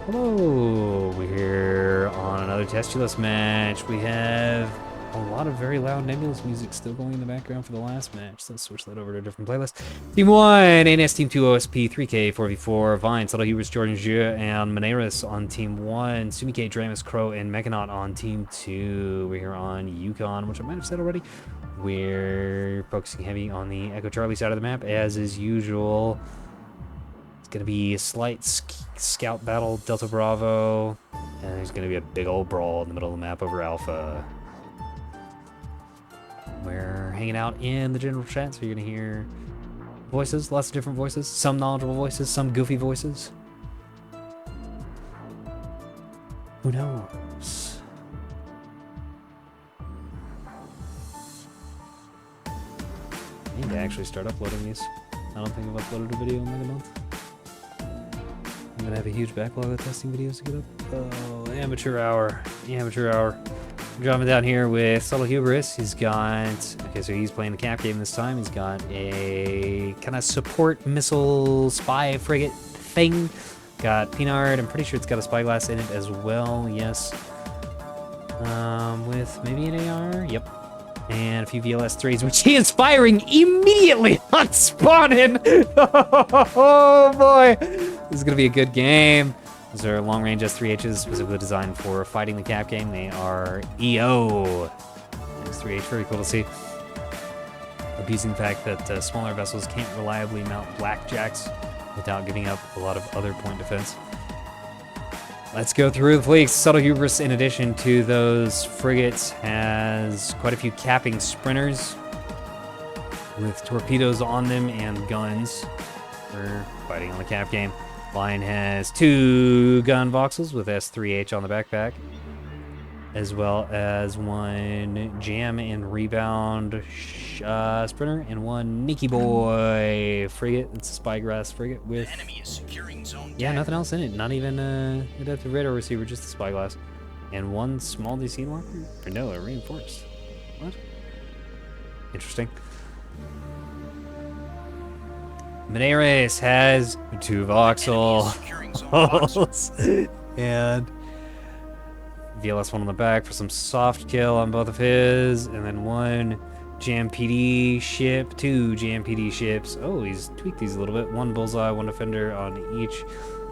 Hello, we're here on another Testulous match. We have a lot of very loud Nebulous music still going in the background for the last match. So let's switch that over to a different playlist. Team 1, ANS Team 2, OSP, 3K, 4v4, Vine, Subtle Hubris, Jordan Jeu, and Maneris on Team 1, Sumike, Dramus, Crow, and Mechanaut on Team 2. We're here on Yukon, which I might have said already. We're focusing heavy on the Echo Charlie side of the map, as is usual. Gonna be a slight scout battle, Delta Bravo, and there's gonna be a big old brawl in the middle of the map over Alpha. We're hanging out in the general chat, so you're gonna hear voices, lots of different voices, some knowledgeable voices, some goofy voices. Who knows? I need to actually start uploading these. I don't think I've uploaded a video in like a month. I'm gonna have a huge backlog of testing videos to get up. Oh, amateur hour. I'm dropping down here with Subtle Hubris. He's got, okay, so he's playing the cap game this time. He's got a kind of support missile spy frigate thing. Got Pinard. I'm pretty sure it's got a spyglass in it as well. Yes. With maybe an AR. Yep. And a few VLS-3s, which he is firing immediately on spawning. Oh boy. This is going to be a good game. These are long-range S3Hs specifically designed for fighting the cap game. They are EO. S3H, very cool to see. Abusing the fact that smaller vessels can't reliably mount blackjacks without giving up a lot of other point defense. Let's go through the fleets. Subtle Hubris, in addition to those frigates, has quite a few capping sprinters with torpedoes on them and guns for fighting on the cap game. Line has 2 gun voxels with S3H on the backpack, as well as 1 jam and rebound sprinter and 1 Nicky Boy frigate. It's a spyglass frigate with nothing else in it. Not even an adaptive radar receiver, just a spyglass, and 1 small DC locker. Or no, a reinforced. What? Interesting. Maneris has 2 voxels and VLS-1 on the back for some soft kill on both of his, and then 1 Jam PD ship, 2 Jam PD ships. Oh, he's tweaked these a little bit. 1 bullseye, 1 defender on each.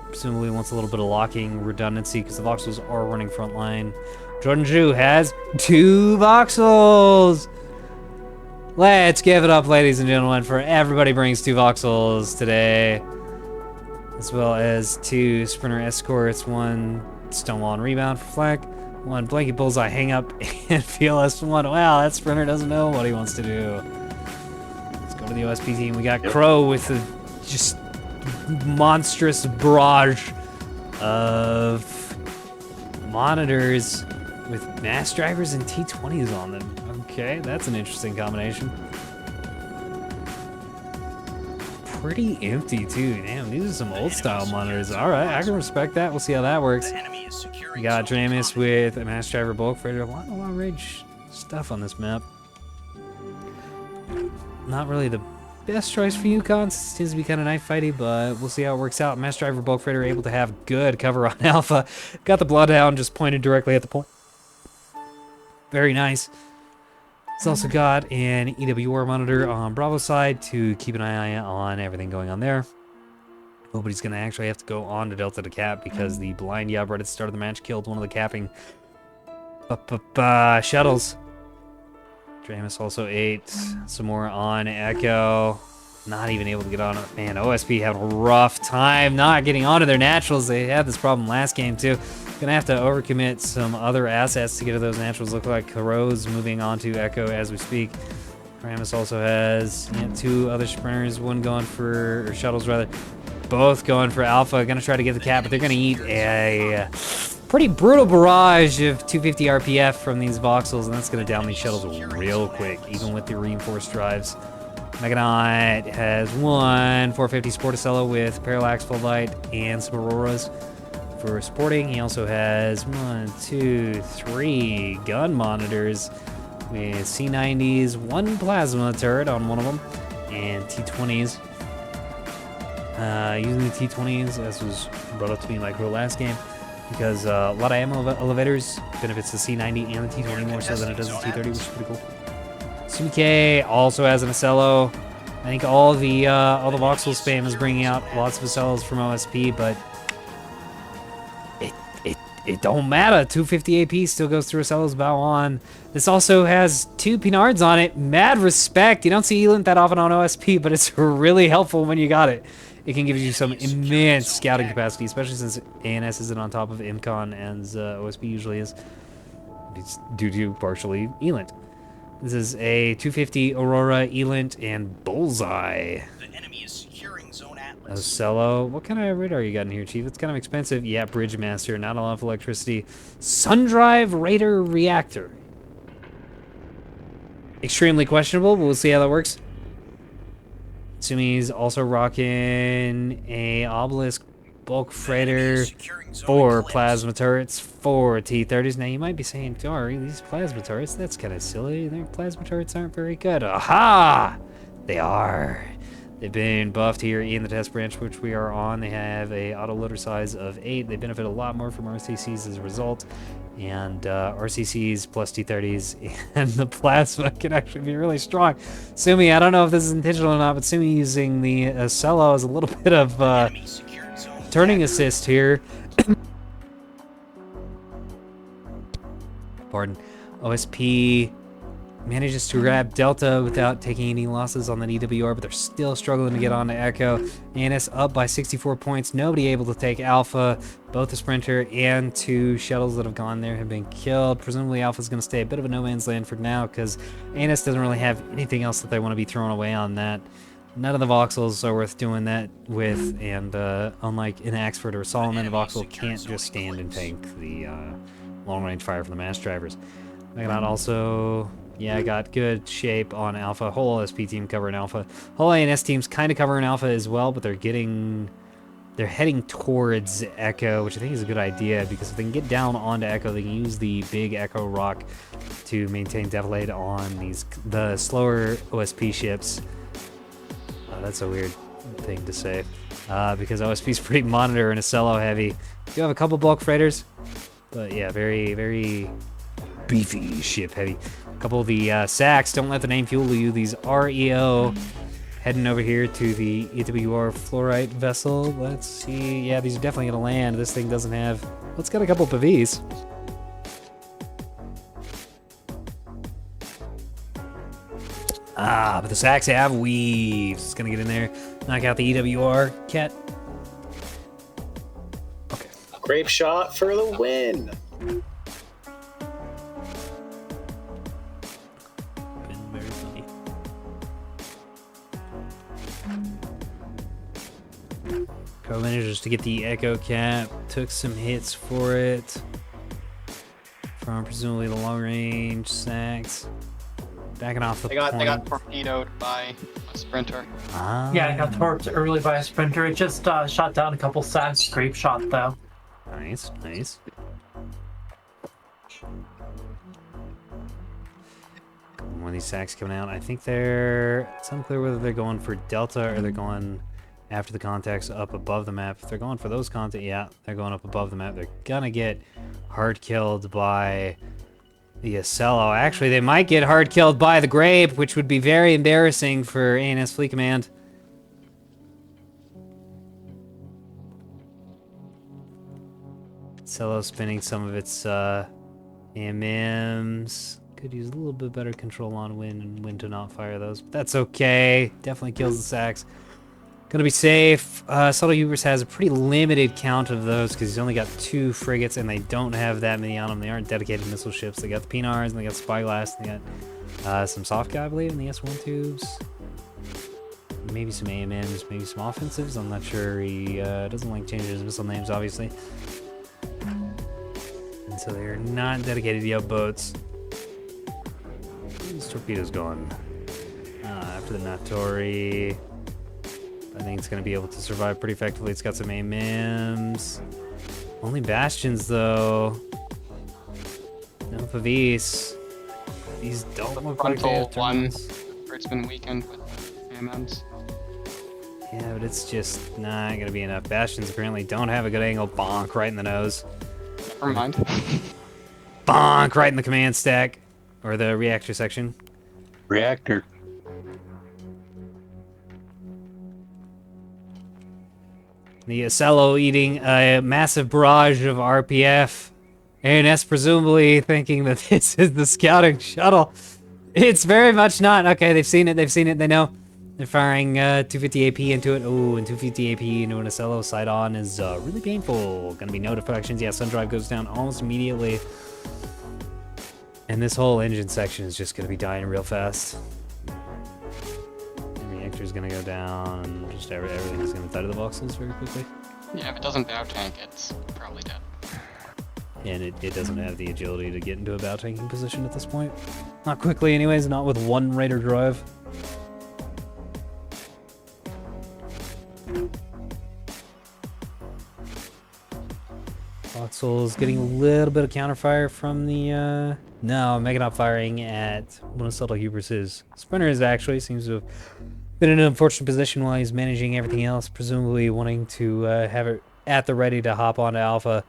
Presumably wants a little bit of locking redundancy because the voxels are running front line. Jordan Jeu has 2 voxels. Let's give it up, ladies and gentlemen, for everybody brings 2 voxels today, as well as 2 sprinter escorts, 1 stonewall and rebound for flak, 1 blanket bullseye hang up, and VLS-1. Wow, that sprinter doesn't know what he wants to do. Let's go to the OSP team. We got Crow with a just monstrous barrage of monitors with mass drivers and T-20s on them. Okay, that's an interesting combination. Pretty empty too. Damn, these are some old style monitors. All right, I can respect that. We'll see how that works. We got Dramus with a mass driver bulk freighter. A lot of long range stuff on this map. Not really the best choice for Yukon. Seems to be kind of knife fighty, but we'll see how it works out. Mass driver bulk freighter able to have good cover on Alpha. Got the bloodhound just pointed directly at the point. Very nice. It's also got an EWR monitor on Bravo side to keep an eye on everything going on there. Nobody's going to actually have to go on to Delta to cap because the blind yob right at the start of the match killed one of the capping shuttles. Dramus also ate some more on Echo. Not even able to get on it. Man, OSP having a rough time not getting onto their naturals. They had this problem last game too. Gonna have to overcommit some other assets to get to those naturals. Look like Crow's moving on to Echo as we speak. Dramus also has 2 other sprinters, 1 going for, or shuttles rather, both going for Alpha. Gonna try to get the cap, but they're gonna eat a pretty brutal barrage of 250 RPF from these voxels, and that's gonna down these shuttles real quick, even with the reinforced drives. Mechanaut has 1 450 Sporticello with parallax floodlight and some auroras for sporting. He also has 1, 2, 3 gun monitors with C90s, 1 plasma turret on one of them, and T20s. using the T20s, as was brought up to me in my crew last game, because a lot of ammo elevators benefits the C90 and the T20 more so than it does the T30, which is pretty cool. Sumike also has an Acello. I think all the voxel spam is bringing out lots of Acellos from OSP, but it don't matter. 250 AP still goes through Acello's bow on. This also has 2 Pinards on it. Mad respect. You don't see Elint that often on OSP, but it's really helpful when you got it. It can give you some immense scouting capacity, especially since ANS isn't on top of IMCON as OSP usually is. It's due to partially Elint. This is a 250 Aurora, Elint, and Bullseye. The enemy is securing Zone Atlas. Ocello. What kind of radar you got in here, Chief? It's kind of expensive. Yeah, Bridge Master. Not a lot of electricity. Sundrive Raider Reactor. Extremely questionable, but we'll see how that works. Sumi's also rocking a Obelisk bulk freighter, 4 plasma turrets, 4 T-30s. Now you might be saying, Dory, these plasma turrets, that's kind of silly. Their plasma turrets aren't very good. Aha! They are. They've been buffed here in the test branch, which we are on. They have a autoloader size of 8. They benefit a lot more from RCCs as a result. And RCCs plus T-30s and the plasma can actually be really strong. Sumi, I don't know if this is intentional or not, but Sumi using the Acello is a little bit of turning assist here. Pardon. OSP manages to grab Delta without taking any losses on the EWR, but they're still struggling to get on to Echo. ANS up by 64 points. Nobody able to take Alpha. Both the Sprinter and 2 shuttles that have gone there have been killed. Presumably Alpha's going to stay a bit of a no man's land for now because ANS doesn't really have anything else that they want to be throwing away on that. None of the voxels are worth doing that with, and unlike an Axford or Solomon, the voxel can't just stand and tank the long-range fire from the mass drivers. Megalod also, yeah, got good shape on Alpha. Whole OSP team covering Alpha. Whole ANS team's kind of covering Alpha as well, but they're heading towards Echo, which I think is a good idea, because if they can get down onto Echo, they can use the big Echo rock to maintain defilade on the slower OSP ships. That's a weird thing to say, because OSP's pretty monitor and Acello heavy. Do have a couple bulk freighters, but yeah, very, very beefy ship heavy. A couple of the SACs, don't let the name fool you. These REO heading over here to the EWR fluorite vessel. Let's see. Yeah, these are definitely going to land. This thing doesn't have... Well, it's got a couple of PVs. But the SACs have weaves. It's going to get in there, knock out the EWR. Cat. Okay. Grape shot for the win. Been very funny. Pro manages to get the Echo Cap. Took some hits for it from presumably the long range SACs. Backing off the They got torpedoed by a Sprinter. Yeah, it got torped early by a Sprinter. It just shot down a couple SACs. Grape shot, though. Nice, nice. One of these SACs coming out. I think it's unclear whether they're going for Delta or they're going after the contacts up above the map. If they're going for those contacts, yeah, they're going up above the map. They're gonna get hard killed by the Acello. Actually, they might get hard killed by the Grape, which would be very embarrassing for ANS Fleet Command. Acello spinning some of its AMMs. Could use a little bit better control on wind and when to not fire those, but that's okay. Definitely kills the SACs. Gonna be safe. Subtle Hubris has a pretty limited count of those because he's only got 2 frigates and they don't have that many on them. They aren't dedicated missile ships. They got the Pinars and they got Spyglass and they got some soft guy, I believe, in the S1 tubes. Maybe some AMMs, maybe some offensives. I'm not sure. He doesn't like changing his missile names, obviously. And so they're not dedicated to boats. This torpedo's going after the Natori. I think it's going to be able to survive pretty effectively. It's got some AMMs. Only Bastions, though. No Pavis. These don't look like they have Frontal one, terminals. where it's been weakened with AMMs. Yeah, but it's just not gonna be enough. Bastions apparently don't have a good angle. Bonk right in the nose. Never mind. Bonk right in the command stack. Or the reactor section. Reactor. The Ocello eating a massive barrage of RPF. ANS presumably thinking that this is the scouting shuttle. It's very much not. Okay, they've seen it, they know. They're firing 250 AP into it. Ooh, and 250 AP into an Ocello side on is really painful. Gonna be no deflections. Yeah, Sun Drive goes down almost immediately. And this whole engine section is just gonna be dying real fast. The reactor's gonna go down. Just everything's gonna die to the voxels very quickly. Yeah, if it doesn't bow tank, it's probably dead. And it doesn't have the agility to get into a bow tanking position at this point. Not quickly anyways, not with one Raider drive. Voxel's getting a little bit of counterfire from the, no, Meganop firing at one of Subtle Hubris's sprinters actually. Seems to have been in an unfortunate position while he's managing everything else, presumably wanting to have it at the ready to hop onto Alpha.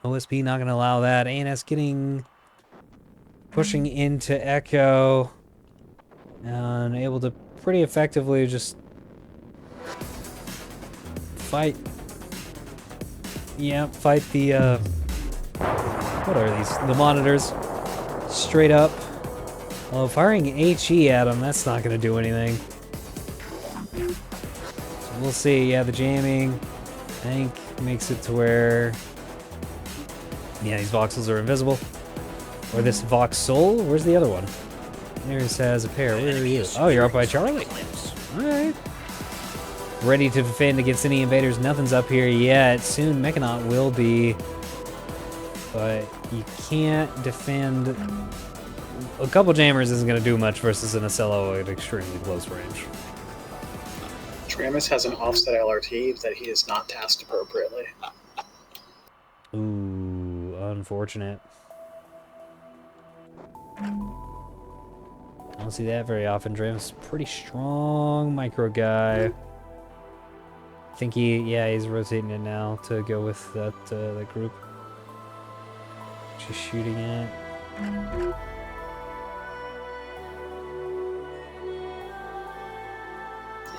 OSP not going to allow that. ANS pushing into Echo and able to pretty effectively just fight. Yeah, fight the what are these? The monitors straight up. Well, firing HE at them, that's not going to do anything. So we'll see. Yeah, the jamming, I think, makes it to where. Yeah, these voxels are invisible. Or this voxel? Where's the other one? There's has a pair. Where are you? Oh, you're up by Charlie. Alright. Ready to defend against any invaders. Nothing's up here yet. Soon Mechanaut will be. But you can't defend. A couple jammers isn't going to do much versus an Ocello at extremely close range. Tramus has an offset LRT that he is not tasked appropriately. Ooh, unfortunate. I don't see that very often. Dramus, pretty strong micro guy. I think he's rotating it now to go with that that group. She's shooting at.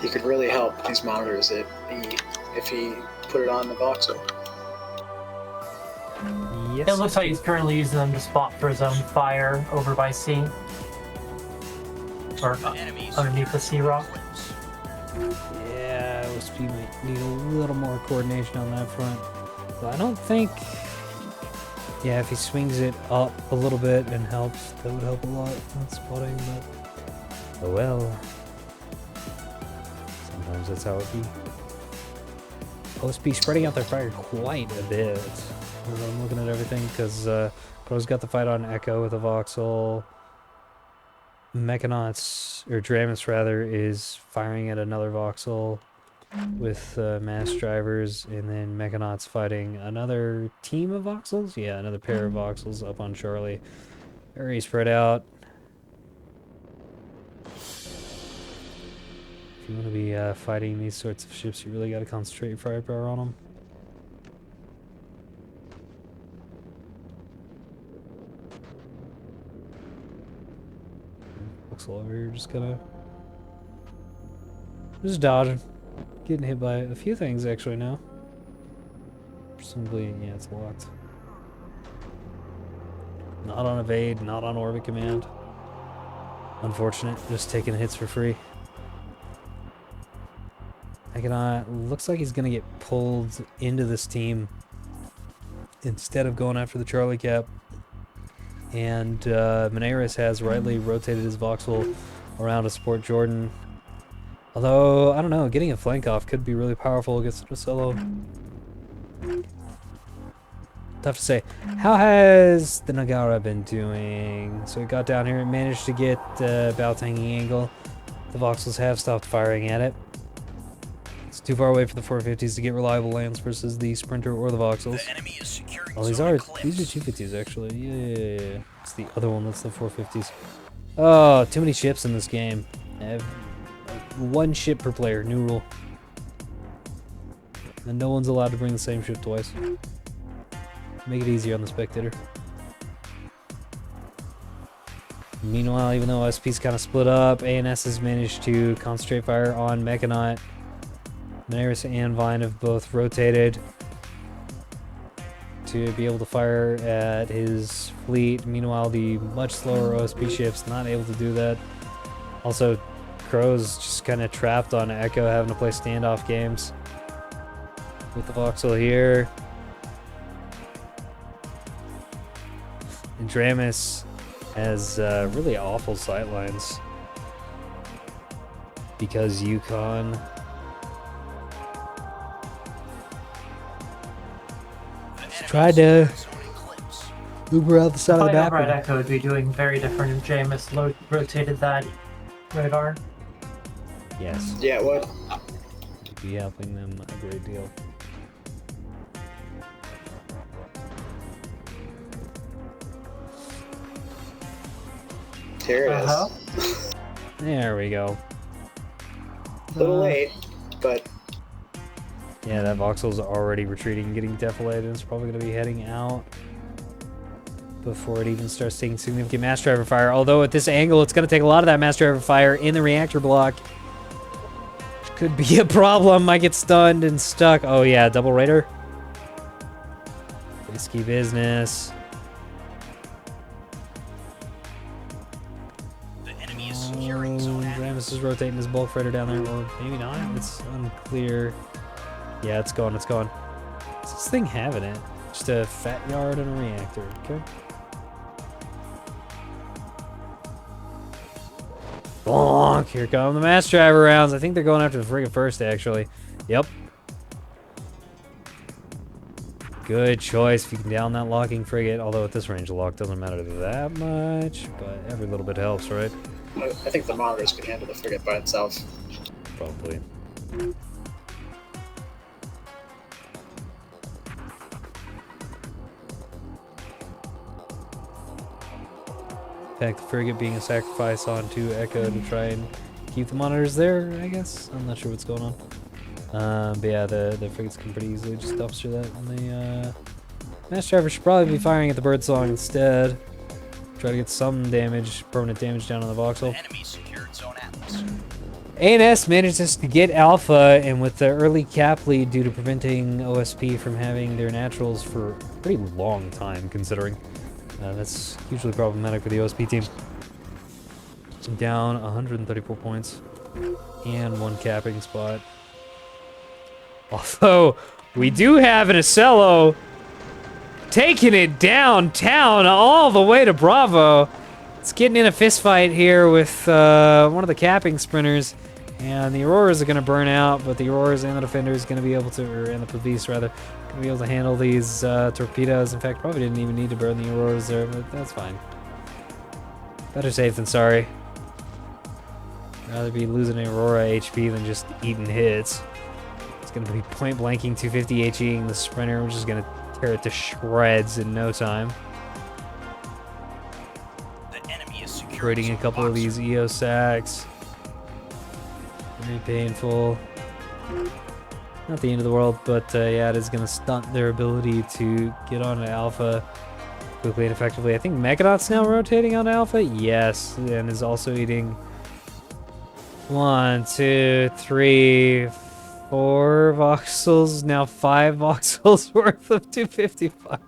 He could really help these monitors if he put it on the voxel. Yes. It looks like he's currently using them to spot for his own fire over by C. Or underneath the C rock. Yeah, OSP might need a little more coordination on that front. But I don't think. Yeah, if he swings it up a little bit and helps, that would help a lot. Not spotting, but oh well. Sometimes that's how it be. OSP spreading out their fire quite a bit. I'm looking at everything because Pro's got the fight on Echo with a voxel. Mechanauts, or Dramus rather, is firing at another voxel with mass drivers, and then Mechanauts fighting another team of voxels? Yeah, another pair of voxels up on Charlie. Very spread out. If you want to be fighting these sorts of ships, you really got to concentrate your firepower on them. Voxel over here just dodging. Getting hit by a few things actually now. Presumably, yeah, it's locked. Not on evade, not on orbit command. Unfortunate, just taking hits for free. Looks like he's gonna get pulled into this team instead of going after the Charlie cap. And Menaris has rightly rotated his voxel around to support Jordan. Although, I don't know, getting a flank off could be really powerful against Ocello. Tough to say. How has the Nagara been doing? So he got down here and managed to get bow tanking angle. The voxels have stopped firing at it. It's too far away for the 450s to get reliable lands versus the Sprinter or the voxels. The enemy is securing Oh, these zone are eclipse. 250s actually. Yeah. It's the other one that's the 450s. Oh, too many ships in this game. one ship per player, new rule. And no one's allowed to bring the same ship twice. Make it easier on the spectator. Meanwhile, even though OSP's kind of split up, ANS has managed to concentrate fire on Mechanaut. Daenerys and Vine have both rotated to be able to fire at his fleet. Meanwhile, the much slower OSP ship's not able to do that. Also, Crow's just kind of trapped on Echo, having to play standoff games with the voxel here. And Dramus has really awful sightlines because Yukon tried to Uber out the side of the map. Right, Echo would be doing very different if Jameis rotated that radar. Yes. Yeah, it would. Be helping them a great deal. Here it is. There we go. A little late, but yeah, that voxel's already retreating, getting deflated, and it's probably going to be heading out before it even starts taking significant mass driver fire. Although at this angle, it's going to take a lot of that mass driver fire in the reactor block. Which could be a problem. Might get stunned and stuck. Oh yeah, double raider. Risky business. Ramus is rotating his bulk freighter down there, or maybe not. It's unclear. Yeah, it's gone. It's gone. What's this thing having it? Just a fat yard and a reactor. Okay. Bonk! Here come the mass driver rounds. I think they're going after the frigate first, actually. Yep. Good choice if you can down that locking frigate. Although at this range, the lock doesn't matter that much, but every little bit helps, right? I think the monitors can handle the frigate by itself. Probably. In fact, the frigate being a sacrifice onto Echo to try and keep the monitors there, I guess. I'm not sure what's going on. But yeah, the frigates can pretty easily just dumpster that. And the mass driver should probably be firing at the birdsong instead. Try to get some damage, permanent damage down on the voxel. Enemy secured zone Atlas. ANS manages to get Alpha, and with the early cap lead due to preventing OSP from having their naturals for a pretty long time, considering. That's hugely problematic for the OSP team. Down 134 points and one capping spot. Although, we do have an Ocello taking it downtown all the way to Bravo. It's getting in a fist fight here with one of the capping sprinters. And the Auroras are going to burn out, but the Auroras and the Defenders going to be able to, and the Police rather, going to be able to handle these torpedoes. In fact, probably didn't even need to burn the Auroras there, but that's fine. Better safe than sorry. Rather be losing an Aurora HP than just eating hits. It's going to be point blanking 250 HEing the Sprinter, which is going to tear it to shreds in no time. The enemy is secured. Creating a couple of these EO sacks. Very painful. Not the end of the world, but yeah, it is going to stunt their ability to get onto Alpha quickly and effectively. I think Mechanaut's now rotating on Alpha. Yes, and is also eating 1, 2, 3, 4 voxels. Now 5 voxels worth of 250 fire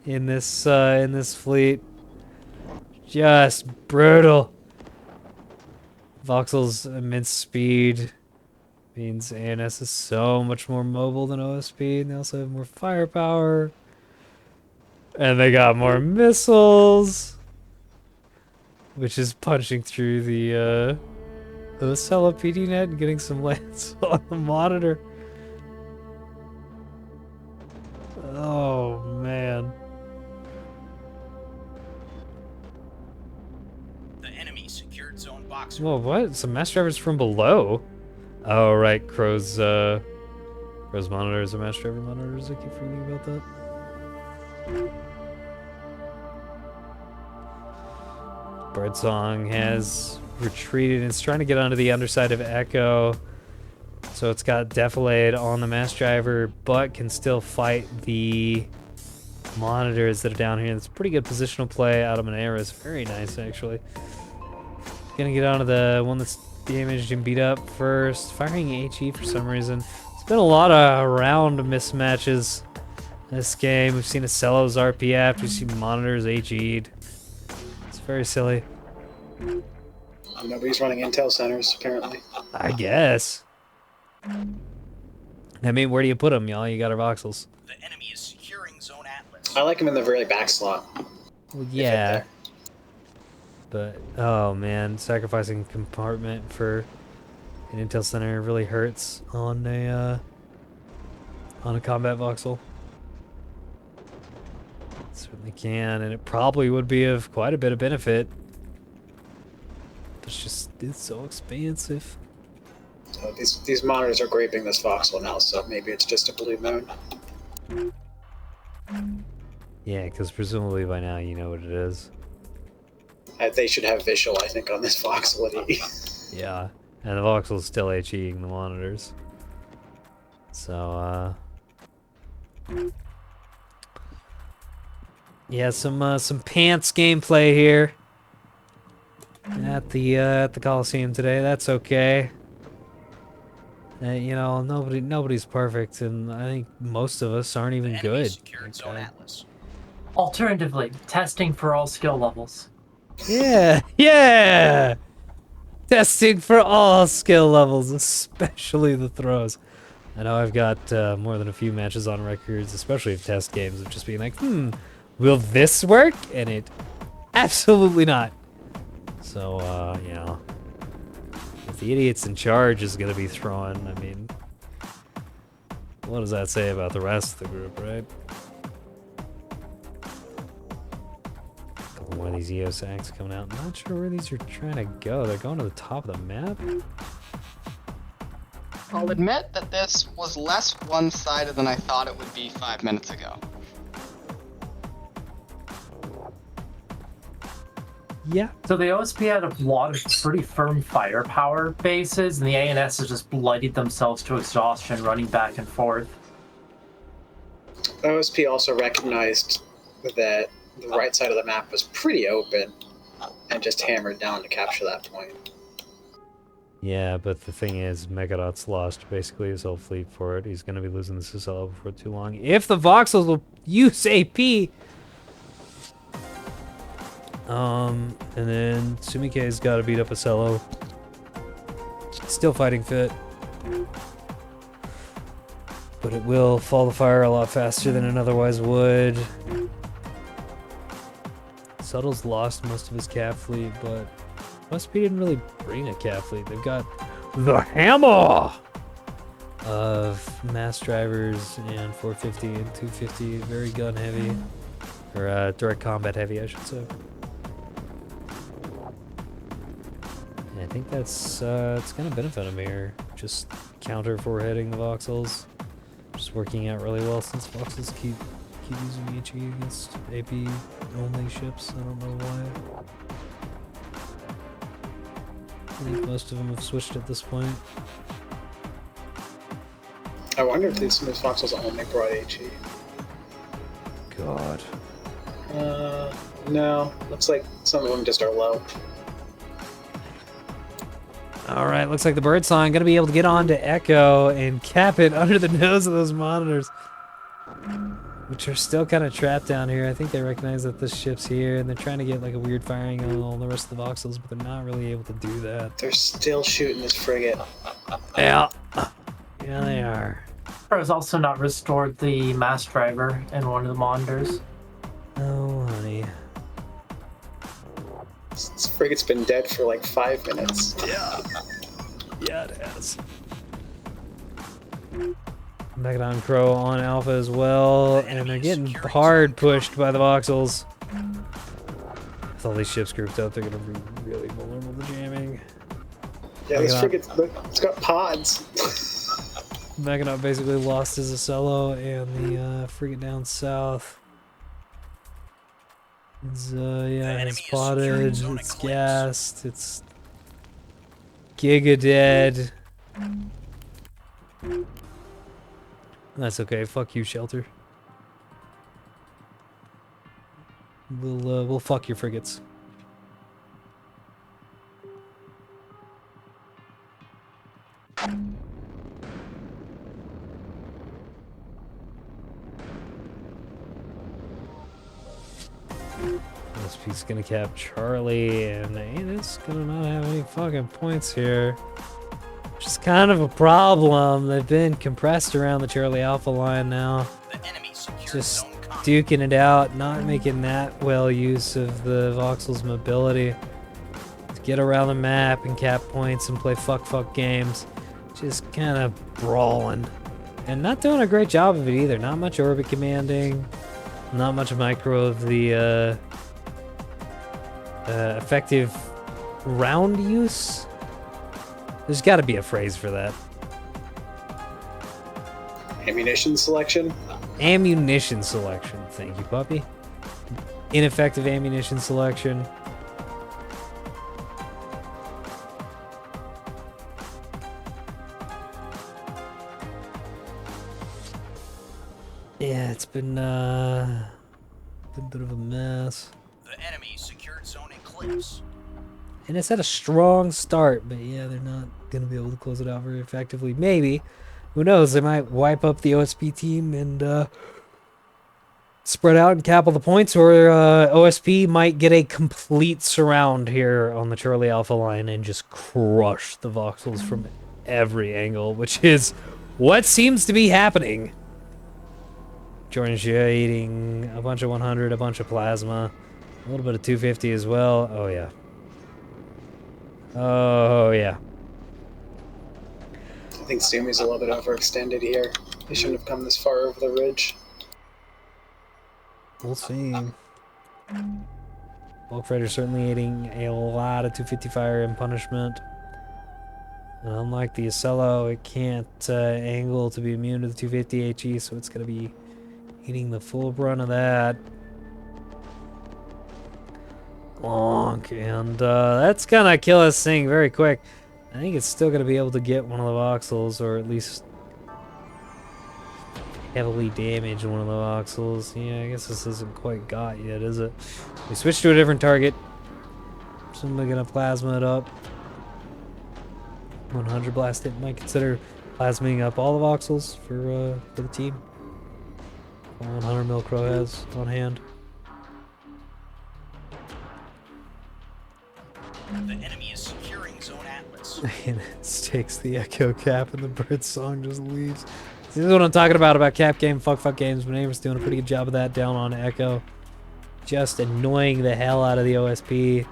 in this fleet. Just brutal. Voxel's immense speed means ANS is so much more mobile than OSP, and they also have more firepower. And they got more missiles, which is punching through the Ocello PD net and getting some lands on the monitor. Oh, man. The enemy secured zone boxer. Whoa, what? Some mass drivers from below? Oh, right. Crow's monitors are mass driver monitors. I keep forgetting about that. Birdsong has retreated. It's trying to get onto the underside of Echo. So it's got Defilade on the mass driver, but can still fight the monitors that are down here. It's pretty good positional play out of Monera's. Very nice, actually. Gonna get onto the one that's damaged and beat up first. Firing HE for some reason. It's been a lot of round mismatches this game. We've seen Acello's RPF. We've seen monitors HE'd. It's very silly. Nobody's running intel centers, apparently. I guess. I mean, where do you put them, y'all? You got our voxels. The enemy is securing Zone Atlas. I like him in the very back slot. Well, yeah. But, oh man, sacrificing compartment for an intel center really hurts on a combat voxel. It certainly can, and it probably would be of quite a bit of benefit. It's so expensive. So these monitors are graping this voxel now, so maybe it's just a blue moon. Yeah, because presumably by now you know what it is. They should have visual, I think, on this voxel at E. Yeah, and the voxel's still HEing the monitors. So, yeah, some pants gameplay here at the Coliseum today. That's okay. You know, nobody's perfect, and I think most of us aren't even The enemy good. secured Zone Atlas. Alternatively, testing for all skill levels. Yeah, yeah. Testing for all skill levels, especially the throws. I know I've got more than a few matches on records, especially of test games, of just being like, will this work? And it absolutely not. So, you know, if the idiot's in charge is going to be throwing, I mean, what does that say about the rest of the group, right? Couple more of these EOSACs coming out. Not sure where these are trying to go. They're going to the top of the map? I'll admit that this was less one-sided than I thought it would be 5 minutes ago. Yeah. So the OSP had a lot of pretty firm firepower bases, and the ANS has just bloodied themselves to exhaustion running back and forth. OSP also recognized that the right side of the map was pretty open and just hammered down to capture that point. Yeah, but the thing is, Megadot's lost basically his whole fleet for it. He's going to be losing the Cicelo before too long. If the Voxels will use AP... and then Sumike's got to beat up Acello. Still fighting fit. But it will fall the fire a lot faster than it otherwise would. Subtle's lost most of his Cav fleet, but OSP didn't really bring a Cav fleet. They've got the hammer of mass drivers and 450 and 250. Very gun heavy. Or direct combat heavy, I should say. And I think that's it's gonna benefit him here. Just counter foreheading the voxels. Just working out really well since voxels keep using HE against AP only ships. I don't know why. I think most of them have switched at this point. I wonder if some of these voxels only brought HE. God. No. Looks like some of them just are low. All right, looks like the birdsong gonna be able to get on to Echo and cap it under the nose of those monitors, which are still kind of trapped down here. I think they recognize that this ship's here, and they're trying to get like a weird firing on all the rest of the voxels, but they're not really able to do that. They're still shooting this frigate. Yeah, yeah, they are. Has also not restored the mass driver in one of the monitors. Oh, honey. This frigate's been dead for like 5 minutes. Yeah. Yeah, it has. Megadon Crow on Alpha as well, and they're getting hard pushed by the voxels. With all these ships grouped up, they're gonna be really vulnerable to jamming. Yeah, this frigate's it's got pods. Megadon basically lost his Acello and the frigate down south. It's yeah, it's spotted, it's gassed, it's Giga dead. That's okay. Fuck you, shelter. We'll fuck your frigates. OSP's gonna cap Charlie, and it's gonna not have any fucking points here. Which is kind of a problem. They've been compressed around the Charlie Alpha line now. The enemy secured Just zone combat. duking it out, not making that well use of the Voxel's mobility to get around the map and cap points and play fuck games. Just kind of brawling. And not doing a great job of it either. Not much orbit commanding. Not much micro of the effective round use. There's got to be a phrase for that. Ammunition selection? Ammunition selection. Thank you, puppy. Ineffective ammunition selection. Yeah, it's been a bit of a mess. The enemy secured zone Eclipse. And it's had a strong start, but yeah, they're not going to be able to close it out very effectively. Maybe. Who knows? They might wipe up the OSP team and spread out and cap all the points, or OSP might get a complete surround here on the Charlie Alpha line and just crush the Voxels from every angle, which is what seems to be happening. Jordan Shea eating a bunch of 100, a bunch of plasma, a little bit of 250 as well. Oh, yeah. Oh, yeah. I think Sumi's a little bit overextended here. He shouldn't have come this far over the ridge. We'll see. Bulk Freighter certainly eating a lot of 250 fire and punishment. And unlike the Acello, it can't angle to be immune to the 250 HE, so it's going to be eating the full brunt of that. Bonk. And that's going to kill this thing very quick. I think it's still going to be able to get one of the voxels, or at least heavily damage one of the voxels. Yeah, I guess this isn't quite got yet, is it? We switched to a different target. Somebody going to plasma it up. 100 blast it. Might consider plasming up all the voxels for the team. 100 mil Crow has on hand. The enemy is securing zone Atlas. And it takes the echo cap and the bird song just leaves. This is what I'm talking about cap game, fuck games. Maneuver's doing a pretty good job of that down on echo. Just annoying the hell out of the OSP.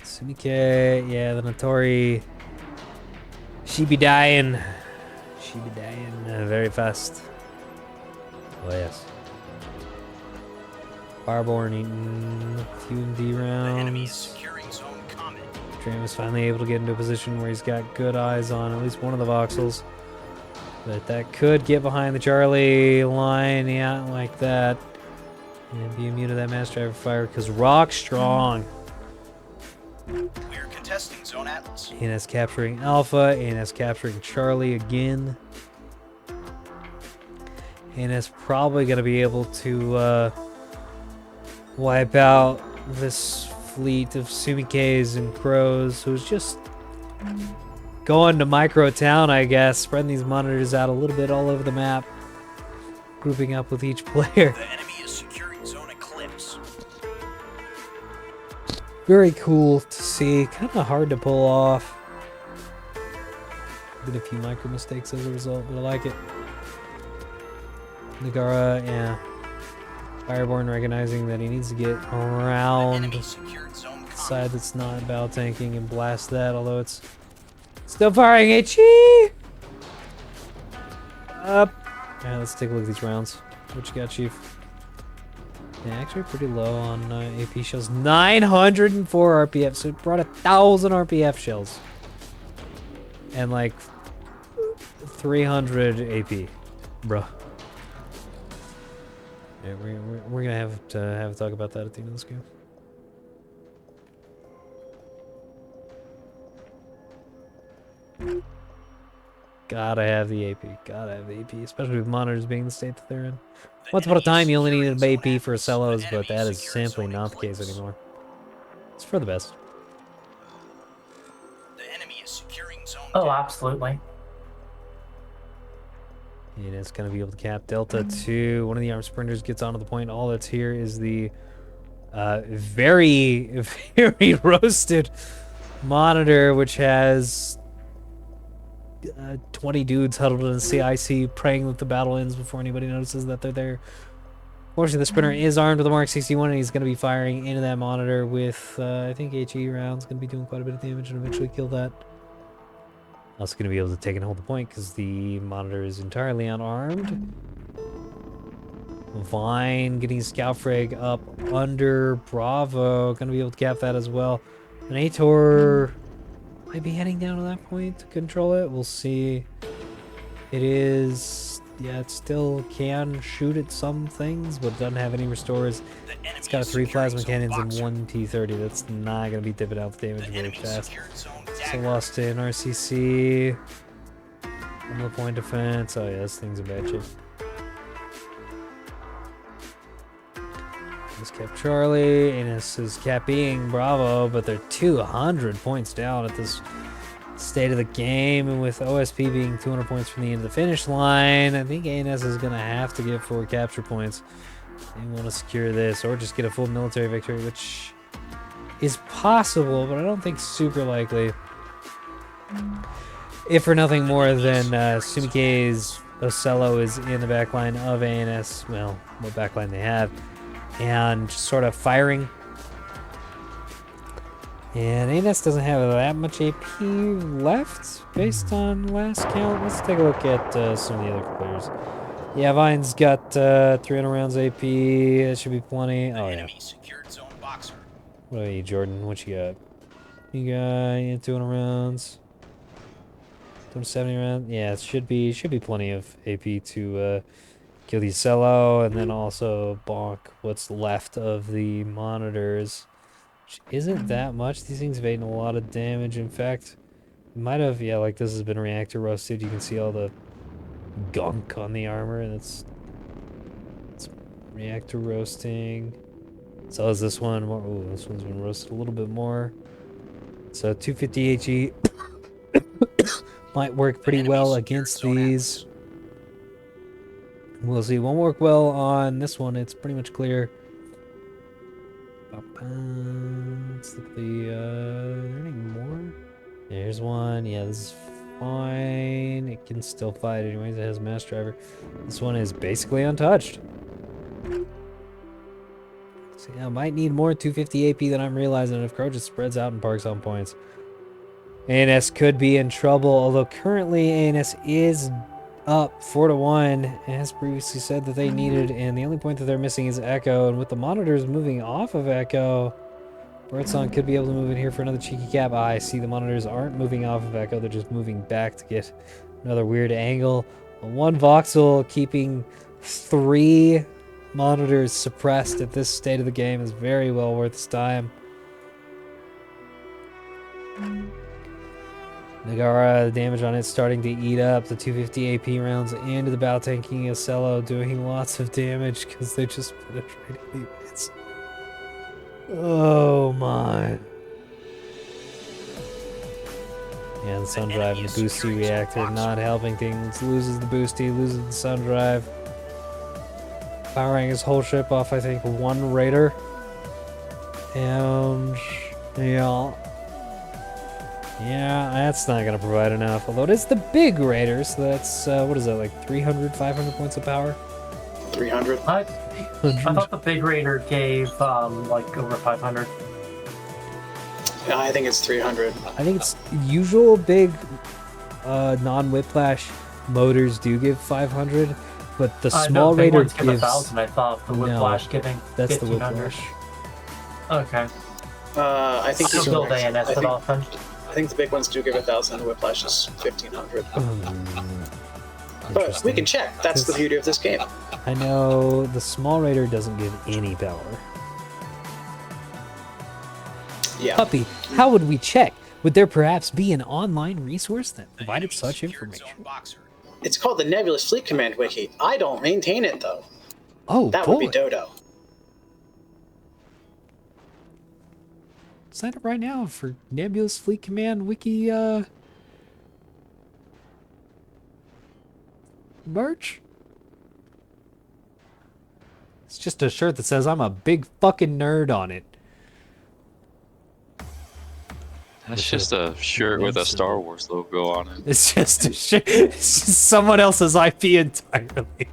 Sumike, yeah, the Notori. She be dying. She be dying very fast. Oh, yes. Fireborn eating a few MD rounds. The enemy is securing zone Comet. Dram is finally able to get into a position where he's got good eyes on at least one of the voxels. But that could get behind the Charlie line, yeah, like that. And be immune to that mass driver fire, because Rock strong. We're contesting zone Atlas. ANS capturing Alpha, ANS capturing Charlie again. ANS probably going to be able to wipe out this fleet of Sumikes and Crows, who's just going to micro town, I guess, spreading these monitors out a little bit all over the map, grouping up with each player. The enemy is securing zone Eclipse. Very cool to see, kind of hard to pull off. Did a few micro mistakes as a result, but I like it. Nagara, yeah. Fireborn recognizing that he needs to get around the side that's not bow tanking and blast that, although it's still firing HE! Up. Alright, let's take a look at these rounds. What you got, Chief? Yeah, actually pretty low on AP shells. 904 RPF, so it brought 1,000 RPF shells. And like 300 AP. Bruh. Yeah, we're gonna have to have a talk about that at the end of this game. Gotta have the AP. Gotta have the AP, especially with monitors being the state that they're in. The Once upon a enemy is time, you only securing needed zone AP for atlas. Cellos, The but enemy that is securing simply zone not the case eclipse. anymore. It's for the best. The enemy is securing zone Oh, Delta. absolutely. And it's going to be able to cap Delta 2. One of the armed sprinters gets onto the point. All that's here is the very, very roasted monitor, which has 20 dudes huddled in a CIC praying that the battle ends before anybody notices that they're there. Fortunately, the sprinter is armed with a Mark 61, and he's going to be firing into that monitor with, I think, HE rounds. Going to be doing quite a bit of damage and eventually kill that. Also going to be able to take and hold the point because the monitor is entirely unarmed. Vine getting scout frag up under Bravo. Going to be able to cap that as well. And Ator might be heading down to that point to control it. We'll see. It is... Yeah, it still can shoot at some things, but doesn't have any restores. It's got 3 plasma cannons and 1 T-30. That's not going to be dipping out the damage very fast. So lost in RCC. On the point defense. Oh yeah, this thing's in bad shape. This kept Charlie, and this is capping Bravo, but they're 200 points down at this state of the game, and with OSP being 200 points from the end of the finish line, I think ANS is going to have to get 4 capture points. They want to secure this, or just get a full military victory, which is possible, but I don't think super likely. If for nothing more than Sumike's Ocello is in the backline of ANS, well, what backline they have, and just sort of firing. And ANS doesn't have that much AP left based on last count. Let's take a look at some of the other players. Yeah, Vine's got 300 rounds AP. That should be plenty. Oh, yeah. What about you, Jordan? What you got? You got 200 rounds. 270 rounds. Yeah, it should be plenty of AP to kill the Cello, and then also bonk what's left of the monitors. Which isn't that much. These things have eaten a lot of damage. In fact, might have, yeah, like this has been reactor roasted. You can see all the gunk on the armor, and it's reactor roasting. So is this one. Oh, this one's been roasted a little bit more. So 250 HE might work pretty well against these. We'll see. Won't work well on this one. It's pretty much clear. Let's look at the, are there any more? There's one. Yeah, this is fine. It can still fight anyways. It has mass driver. This one is basically untouched. So yeah, I might need more 250 AP than I'm realizing if Crow just spreads out and parks on points. ANS could be in trouble, although currently ANS is up 4-1, as previously said that they needed, and the only point that they're missing is Echo, and with the monitors moving off of Echo, Birdsong could be able to move in here for another cheeky cap. I see the monitors aren't moving off of Echo, they're just moving back to get another weird angle. One voxel keeping 3 monitors suppressed at this state of the game is very well worth its time. Nagara, the damage on it starting to eat up the 250 AP rounds into the bow tanking Ocello, doing lots of damage because they just penetrated anyways. Oh my. Yeah, the sun drive and the boosty reactor not helping things. Loses the boosty, loses the sun drive. Powering his whole ship off, I think, 1 raider. And yeah. Yeah, that's not going to provide enough. Although it is the big raider, so that's, what is that, like 300, 500 points of power? 300. I thought the big raider gave like over 500. Yeah, I think it's 300. I think it's usual big non-whiplash motors do give 500, but the small raider gives... 1,000, I thought. The whiplash giving that's 1,500. The whiplash. Okay. I think Still build ANS that often. I think the big ones do give 1,000, and the whiplash is 1,500. But we Interesting. can check. That's the beauty of this game. I know the small raider doesn't give any power. Yeah. Puppy, how would we check? Would there perhaps be an online resource that provided such Secured zone information? boxer. It's called the Nebulous Fleet Command Wiki. I don't maintain it, though. Oh, That boy. would be Dodo. Sign up right now for Nebulous Fleet Command Wiki, merch. It's just a shirt that says I'm a big fucking nerd on it. That's just a shirt with a Star Wars logo on it. It's just a shirt. It's just someone else's IP entirely.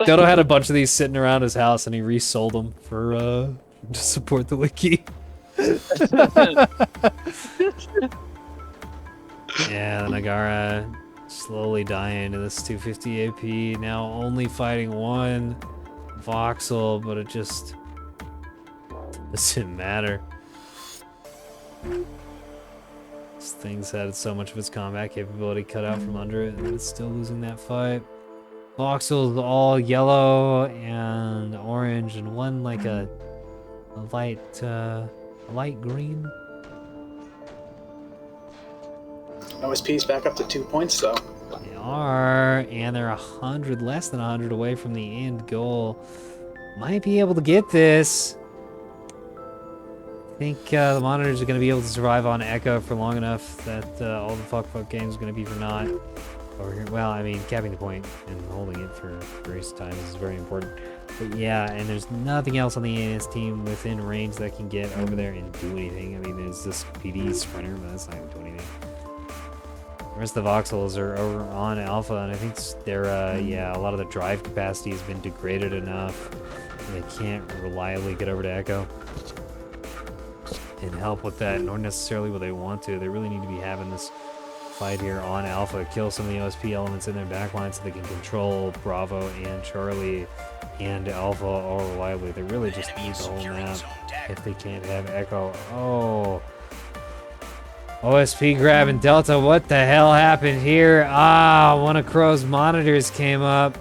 Dodo had a bunch of these sitting around his house and he resold them for to support the wiki. Yeah, Nagara slowly dying to this 250 AP. Now only fighting one voxel, but it just doesn't matter. This thing's had so much of its combat capability cut out from under it, and it's still losing that fight. Voxel's all yellow and orange, and one like a light green. OSP's back up to 2 points, though. They are, and they're 100, less than 100 away from the end goal. Might be able to get this. I think the monitors are going to be able to survive on Echo for long enough that all the fuck games are going to be for naught. Over here, well, I mean, capping the point and holding it for race times is very important. But yeah, and there's nothing else on the ANS team within range that can get over there and do anything. I mean, there's this PD sprinter, but that's not going to do anything. The rest of the voxels are over on Alpha, and I think they're, yeah, a lot of the drive capacity has been degraded enough. They can't reliably get over to Echo and help with that, nor necessarily what they want to. They really need to be having this fight here on Alpha, kill some of the OSP elements in their backline so they can control Bravo and Charlie and Alpha all reliably. They really just need the whole map if they can't have Echo. Oh. OSP grabbing Delta. What the hell happened here? Ah, one of Crow's monitors came up.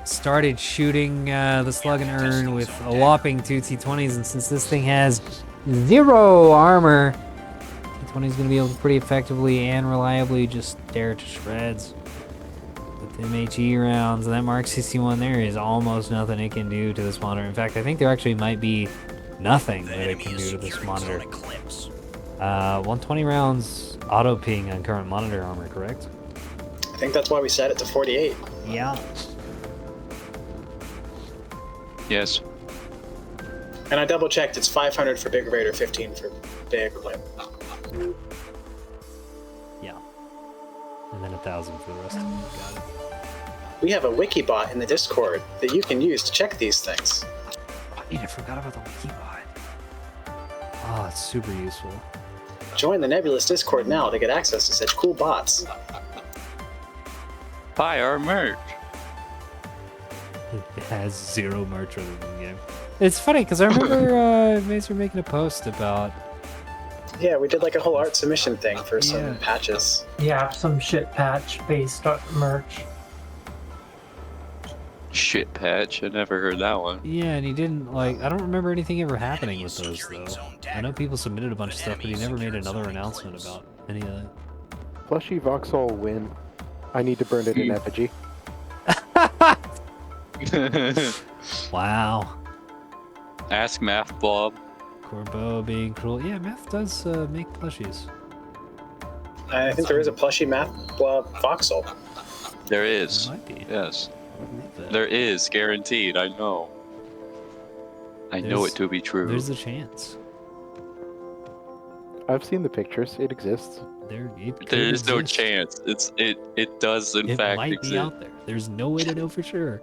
Started shooting the Slug and Urn with a whopping 2 T20s, and since this thing has 0 armor, T20 is going to be able to pretty effectively and reliably just tear it to shreds with MHE rounds. And that Mark 61 there is almost nothing it can do to this monitor. In fact, I think there actually might be nothing that it can do to this monitor. 120 rounds auto ping on current monitor armor, correct? I think that's why we set it to 48. Yeah. Yes. And I double checked, it's 500 for Big Raider, 15 for Big Clip. Yeah. And then 1,000 for the rest of them. Got it. We have a wiki bot in the Discord that you can use to check these things. I forgot about the wiki bot. Oh, it's super useful. Join the Nebulous Discord now to get access to such cool bots. Buy our merch. It has 0 merch other than the game. It's funny because I remember Mazer making a post about. Yeah, we did like a whole art submission thing for some Yeah. patches. Yeah, some shit patch based merch. Shit patch. I never heard that one. Yeah, and he didn't like. I don't remember anything ever happening with those though. I know people submitted a bunch of stuff, but he never made another announcement about any of that. Plushy Voxel win. I need to burn it in effigy. Wow. Ask Math Blob. Corbeau being cruel. Yeah, Math does make plushies. I think there is a plushie math blob voxel. There There is. might be. Yes. I would believe that. There is, guaranteed. I know. I know There's- it to be true. There's a chance. I've seen the pictures. It exists. It could There is no exist. chance. It does in It fact might be exist. out there. There's no way to know for sure.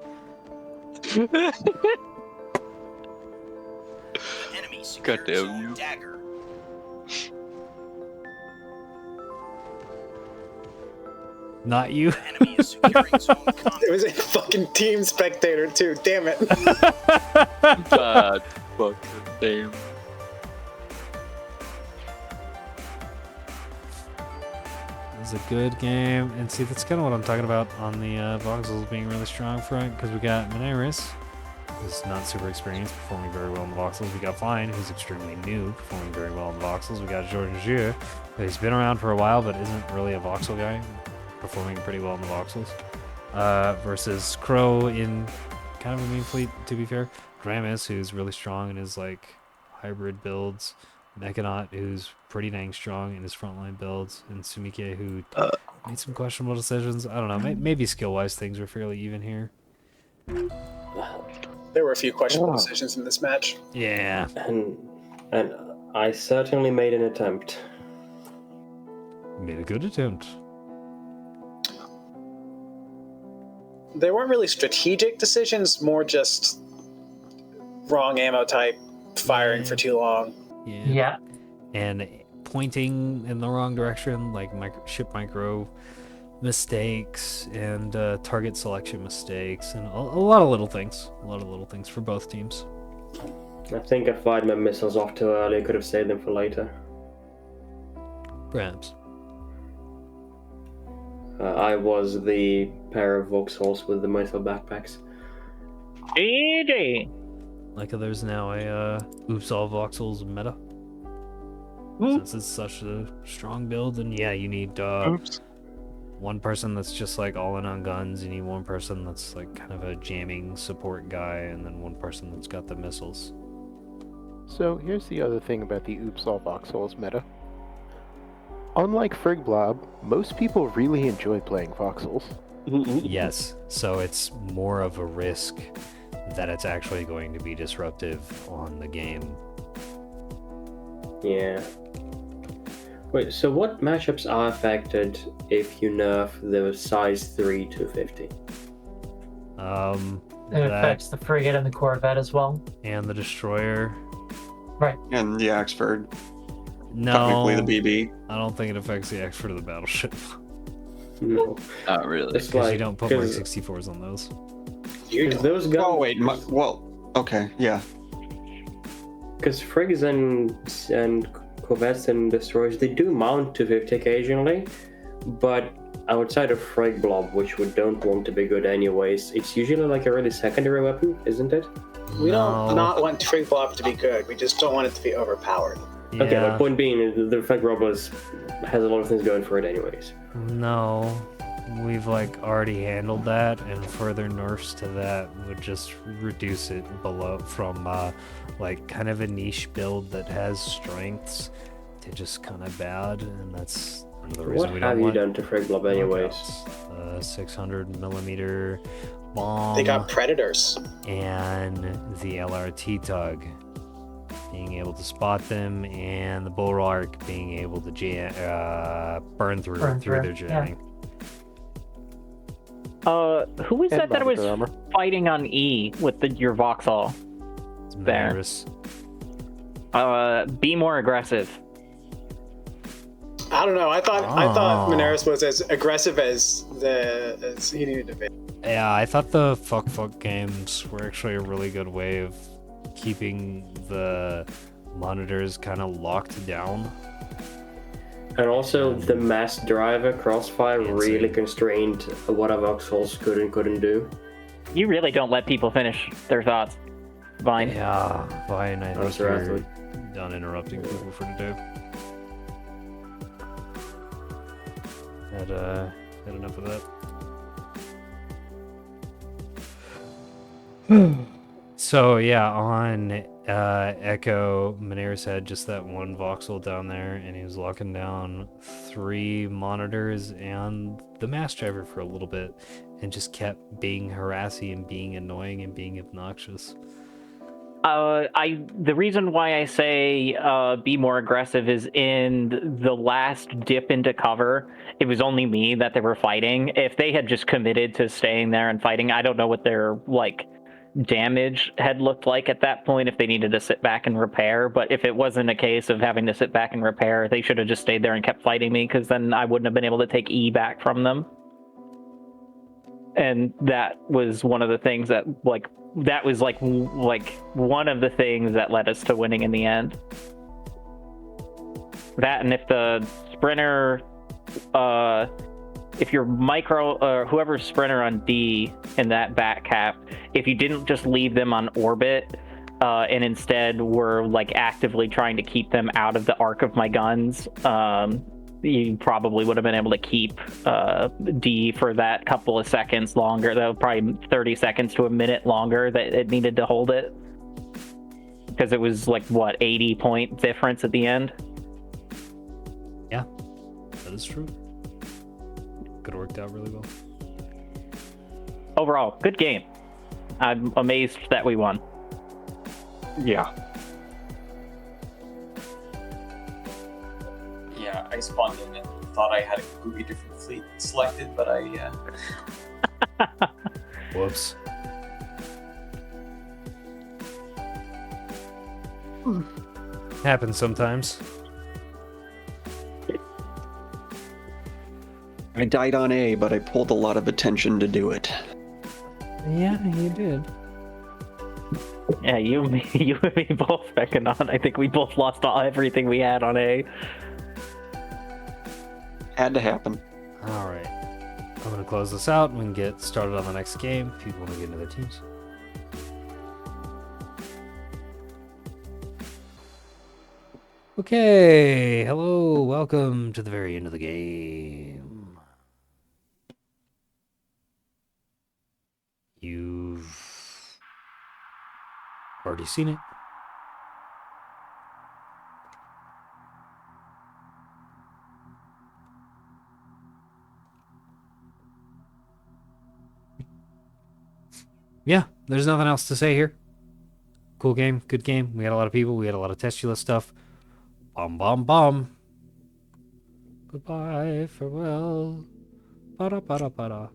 Enemy God secured damn zone you. dagger. Not you. Enemy is securing zone combat. It was a fucking team spectator too, damn it. God fucking damn. was a good game. And see, that's kind of what I'm talking about on the Voxels being really strong front, because we got Menaris, who's not super experienced, performing very well in the Voxels. We got Fine, who's extremely new, performing very well in the Voxels. We got Jordan Jeu, who's been around for a while, but isn't really a Voxel guy, performing pretty well in the Voxels. Versus Crow in kind of a mean fleet, to be fair. Gramus, who's really strong in his like hybrid builds. Mechanaut, who's pretty dang strong in his frontline builds. And Sumike, who made some questionable decisions. I don't know. Maybe skill-wise things were fairly even here. There were a few questionable decisions in this match. Yeah. And I certainly made an attempt. Made a good attempt. They weren't really strategic decisions, more just wrong ammo type, firing for too long. Yeah. And pointing in the wrong direction, like ship micro mistakes and target selection mistakes, and a lot of little things. A lot of little things for both teams. I think I fired my missiles off too early. I could have saved them for later. Perhaps. I was the pair of Vauxhalls with the missile backpacks. GG! Like there's now a Oops All Voxels meta. Since it's such a strong build, and yeah, you need one person that's just like all in on guns, you need one person that's like kind of a jamming support guy, and then one person that's got the missiles. So here's the other thing about the Oops All Voxels meta. Unlike Frigblob, most people really enjoy playing Voxels. Yes, so it's more of a risk that it's actually going to be disruptive on the game. Yeah. Wait, so what matchups are affected if you nerf the size 3 to 50? It That affects the frigate and the corvette as well. and the destroyer. And the Axford, No, technically the BB. I don't think it affects the X-Ford of the battleship. No. Not really. It's Because like, you don't put Mark 'cause- 64s on those. You 'cause don't. those guns. Oh wait, okay, yeah. Because frigs and corvettes and destroyers, they do mount to 50 occasionally, but outside of Frag Blob, which we don't want to be good anyways, it's usually like a really secondary weapon, isn't it? We don't No. not want Trig Blob to be good. We just don't want it to be overpowered. Okay, Yeah. my point being, the Frag Blob has a lot of things going for it anyways. No, we've like already handled that, and further nerfs to that would just reduce it below from like kind of a niche build that has strengths to just kind of bad, and that's another reason What we have don't you want done to Frag Blob anyways? 600 millimeter bomb They got Predators. and the LRT tug. Being able to spot them, and the Bulwark being able to burn through their yeah. jamming. Who was that was monitor armor. fighting on E with your Vauxhall? It's There. Maris. Be more aggressive. I don't know. I thought Oh. Menaris was as aggressive as he needed to be. Yeah, I thought the fuck games were actually a really good way of keeping the monitors kind of locked down. And also, the mass driver crossfire Insane. really constrained what our Vauxhalls could and couldn't do. You really don't let people finish their thoughts, Vine. Yeah, fine. I think That's you're right. done interrupting people for today. Had enough of that. So yeah, on Echo, Menaris had just that one voxel down there, and he was locking down 3 monitors and the mass driver for a little bit, and just kept being harassy and being annoying and being obnoxious. The reason why I say be more aggressive is in the last dip into cover, it was only me that they were fighting. If they had just committed to staying there and fighting, I don't know what their damage had looked like at that point if they needed to sit back and repair. But if it wasn't a case of having to sit back and repair, they should have just stayed there and kept fighting me, because then I wouldn't have been able to take E back from them. And that was one of the things that that was one of the things that led us to winning in the end. That, and if the sprinter if you're micro, whoever's sprinter on D in that back cap, if you didn't just leave them on orbit, and instead were like actively trying to keep them out of the arc of my guns, you probably would have been able to keep D for that couple of seconds longer, though probably 30 seconds to a minute longer that it needed to hold it. Because it was like, what, 80-point difference at the end? Yeah, that is true. Could have worked out really well. Overall, good game. I'm amazed that we won. Yeah. Yeah, I spawned in and thought I had a completely different fleet selected, but I Whoops. Happens sometimes. I died on A, but I pulled a lot of attention to do it. Yeah, you did. Yeah, you and me both, Mekanon. I think we both lost everything we had on A. Had to happen. All right. I'm going to close this out and we can get started on the next game. People want to get into their teams. Okay. Hello. Welcome to the very end of the game. You've already seen it. Yeah, there's nothing else to say here. Cool game, good game. We had a lot of people. We had a lot of Testulous stuff. Bomb, bomb, bomb. Goodbye, farewell. Ba-da, ba-da, ba-da.